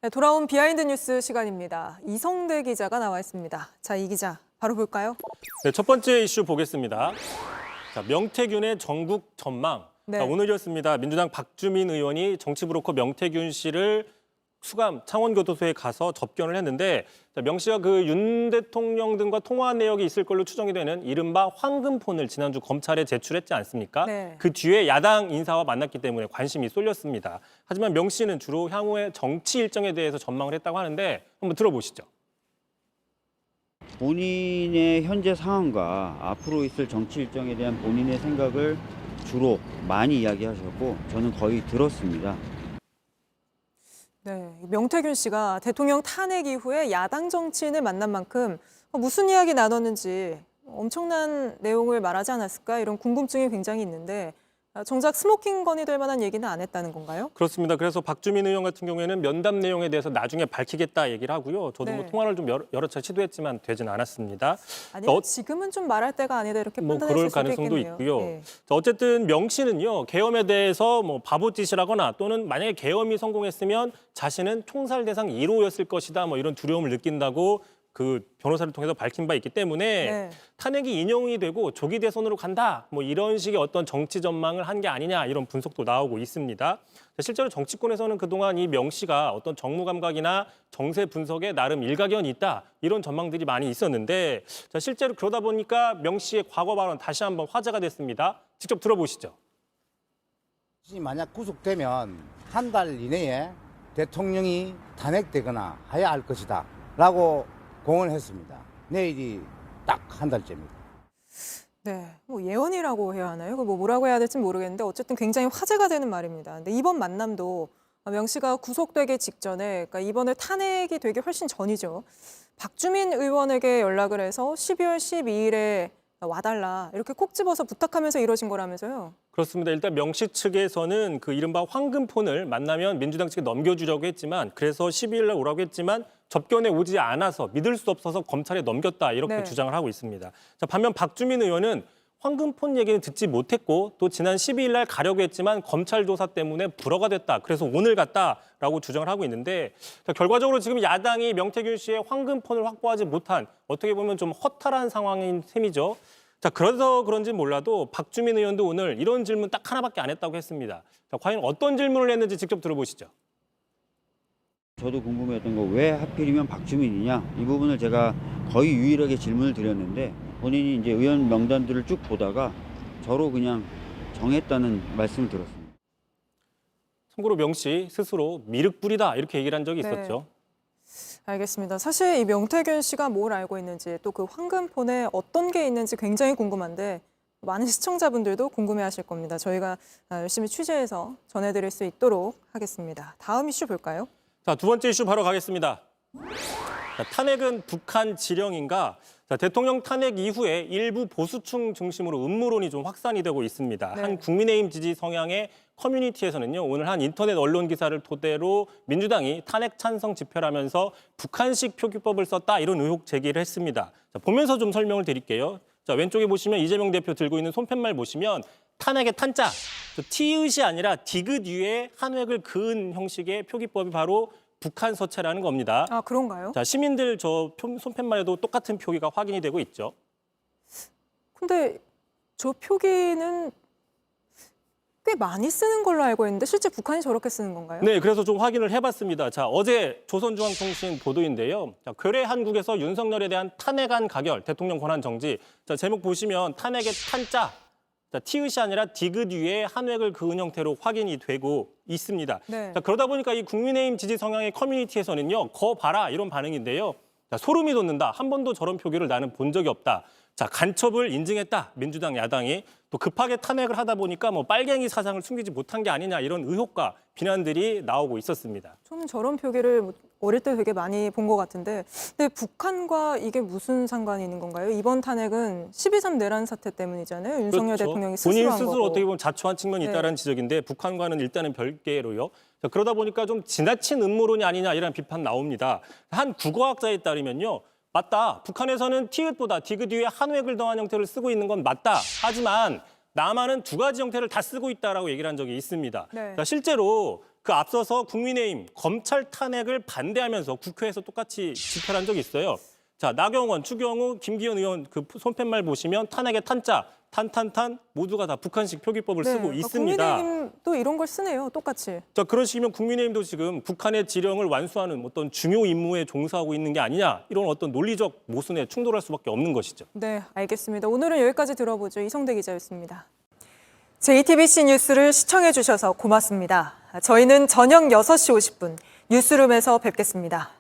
네, 돌아온 비하인드 뉴스 시간입니다. 이성대 기자가 나와 있습니다. 자, 이 기자 바로 볼까요? 네, 첫 번째 이슈 보겠습니다. 자, 명태균의 전국 전망. 네. 자, 오늘이었습니다. 민주당 박주민 의원이 정치브로커 명태균 씨를 수감 창원교도소에 가서 접견을 했는데, 자, 명 씨가 그 윤 대통령 등과 통화한 내역이 있을 걸로 추정이 되는 이른바 황금폰을 지난주 검찰에 제출했지 않습니까? 네. 그 뒤에 야당 인사와 만났기 때문에 관심이 쏠렸습니다. 하지만 명 씨는 주로 향후의 정치 일정에 대해서 전망을 했다고 하는데 한번 들어보시죠. 본인의 현재 상황과 앞으로 있을 정치 일정에 대한 본인의 생각을 주로 많이 이야기하셨고 저는 거의 들었습니다. 네, 명태균 씨가 대통령 탄핵 이후에 야당 정치인을 만난 만큼 무슨 이야기 나눴는지 엄청난 내용을 말하지 않았을까 이런 궁금증이 굉장히 있는데 정작 스모킹건이 될 만한 얘기는 안 했다는 건가요? 그렇습니다. 그래서 박주민 의원 같은 경우에는 면담 내용에 대해서 나중에 밝히겠다 얘기를 하고요. 저도 네. 뭐 통화를 좀 여러 차례 시도했지만 되진 않았습니다. 아니면 지금은 좀 말할 때가 아니다 이렇게 뭐 판단할 그럴 수도 가능성도 있겠네요. 있고요. 네. 자, 어쨌든 명 씨는요, 계엄에 대해서 뭐 바보짓이라거나 또는 만약에 계엄이 성공했으면 자신은 총살 대상 1호였을 것이다, 뭐 이런 두려움을 느낀다고 그 변호사를 통해서 밝힌 바 있기 때문에 네. 탄핵이 인용이 되고 조기 대선으로 간다, 뭐 이런 식의 어떤 정치 전망을 한 게 아니냐 이런 분석도 나오고 있습니다. 자, 실제로 정치권에서는 그동안 이 명 씨가 어떤 정무 감각이나 정세 분석에 나름 일가견이 있다 이런 전망들이 많이 있었는데, 자, 실제로 그러다 보니까 명 씨의 과거 발언 다시 한번 화제가 됐습니다. 직접 들어보시죠. 만약 구속되면 한 달 이내에 대통령이 탄핵되거나 해야 할 것이다 라고 공언했습니다. 내일이 딱 한 달째입니다. 네, 뭐 예언이라고 해야 하나요? 뭐 뭐라고 해야 될지 모르겠는데 어쨌든 굉장히 화제가 되는 말입니다. 근데 이번 만남도 명 씨가 구속되기 직전에, 그러니까 이번에 탄핵이 되기 훨씬 전이죠. 박주민 의원에게 연락을 해서 12월 12일에 와달라 이렇게 콕 집어서 부탁하면서 이루어진 거라면서요. 그렇습니다. 일단 명 씨 측에서는 그 이른바 황금폰을 만나면 민주당 측에 넘겨주려고 했지만, 그래서 12일 날 오라고 했지만 접견에 오지 않아서 믿을 수 없어서 검찰에 넘겼다 이렇게 네. 주장을 하고 있습니다. 자, 반면 박주민 의원은 황금폰 얘기는 듣지 못했고 또 지난 12일 날 가려고 했지만 검찰 조사 때문에 불허가 됐다. 그래서 오늘 갔다라고 주장을 하고 있는데, 자, 결과적으로 지금 야당이 명태균 씨의 황금폰을 확보하지 못한 어떻게 보면 좀 허탈한 상황인 셈이죠. 자, 그래서 그런지 몰라도 박주민 의원도 오늘 이런 질문 딱 하나밖에 안 했다고 했습니다. 자, 과연 어떤 질문을 했는지 직접 들어보시죠. 저도 궁금했던 거 왜 하필이면 박주민이냐 이 부분을 제가 거의 유일하게 질문을 드렸는데 본인이 이제 의원 명단들을 쭉 보다가 저로 그냥 정했다는 말씀을 들었습니다. 참고로 명 씨 스스로 미륵불이다 이렇게 얘기를 한 적이 네. 있었죠. 알겠습니다. 사실 이 명태균 씨가 뭘 알고 있는지 또 그 황금폰에 어떤 게 있는지 굉장히 궁금한데 많은 시청자분들도 궁금해하실 겁니다. 저희가 열심히 취재해서 전해드릴 수 있도록 하겠습니다. 다음 이슈 볼까요? 자, 두 번째 이슈 바로 가겠습니다. 자, 탄핵은 북한 지령인가? 자, 대통령 탄핵 이후에 일부 보수층 중심으로 음모론이 좀 확산이 되고 있습니다. 네. 한 국민의힘 지지 성향의 커뮤니티에서는요, 오늘 한 인터넷 언론 기사를 토대로 민주당이 탄핵 찬성 집회를 하면서 북한식 표기법을 썼다 이런 의혹 제기를 했습니다. 자, 보면서 좀 설명을 드릴게요. 자, 왼쪽에 보시면 이재명 대표 들고 있는 손팻말 보시면 탄핵의 탄자, 티읕이 아니라 디귿 위에 한 획을 그은 형식의 표기법이 바로 북한 서체라는 겁니다. 아, 그런가요? 자, 시민들 저 손팻말에도 똑같은 표기가 확인이 되고 있죠. 근데 저 표기는 꽤 많이 쓰는 걸로 알고 있는데 실제 북한이 저렇게 쓰는 건가요? 네, 그래서 좀 확인을 해봤습니다. 자, 어제 조선중앙통신 보도인데요. 자, 괴뢰 한국에서 윤석열에 대한 탄핵안 가결, 대통령 권한 정지. 자, 제목 보시면 탄핵의 탄자, 자, 티읕이 아니라 디귿 위에 한 획을 그은 형태로 확인이 되고 있습니다. 네. 자, 그러다 보니까 이 국민의힘 지지 성향의 커뮤니티에서는요, 거 봐라 이런 반응인데요. 자, 소름이 돋는다. 한 번도 저런 표기를 나는 본 적이 없다. 자, 간첩을 인증했다. 민주당 야당이 또 급하게 탄핵을 하다 보니까 뭐 빨갱이 사상을 숨기지 못한 게 아니냐 이런 의혹과 비난들이 나오고 있었습니다. 저는 저런 표기를 어릴 때 되게 많이 본 것 같은데 근데 북한과 이게 무슨 상관이 있는 건가요? 이번 탄핵은 12.3 내란 사태 때문이잖아요. 윤석열 그렇죠. 대통령이 스스로 본인 한 스스로 거고. 어떻게 보면 자초한 측면이 네. 있다는 지적인데 북한과는 일단은 별개로요. 자, 그러다 보니까 좀 지나친 음모론이 아니냐 이런 비판 나옵니다. 한 국어학자에 따르면요. 맞다. 북한에서는 티읕보다 디귿 뒤에 한 획을 더한 형태를 쓰고 있는 건 맞다. 하지만 남한은 두 가지 형태를 다 쓰고 있다라고 얘기를 한 적이 있습니다. 네. 자, 실제로 그 앞서서 국민의힘 검찰 탄핵을 반대하면서 국회에서 똑같이 집회를 한 적이 있어요. 자, 나경원, 추경호, 김기현 의원 그 손팻말 보시면 탄핵의 탄자, 탄탄탄 모두가 다 북한식 표기법을 쓰고 그러니까 있습니다. 국민의힘도 이런 걸 쓰네요. 똑같이. 자, 그런 식이면 국민의힘도 지금 북한의 지령을 완수하는 어떤 중요 임무에 종사하고 있는 게 아니냐, 이런 어떤 논리적 모순에 충돌할 수밖에 없는 것이죠. 네, 알겠습니다. 오늘은 여기까지 들어보죠. 이성대 기자였습니다. JTBC 뉴스를 시청해 주셔서 고맙습니다. 저희는 저녁 6시 50분 뉴스룸에서 뵙겠습니다.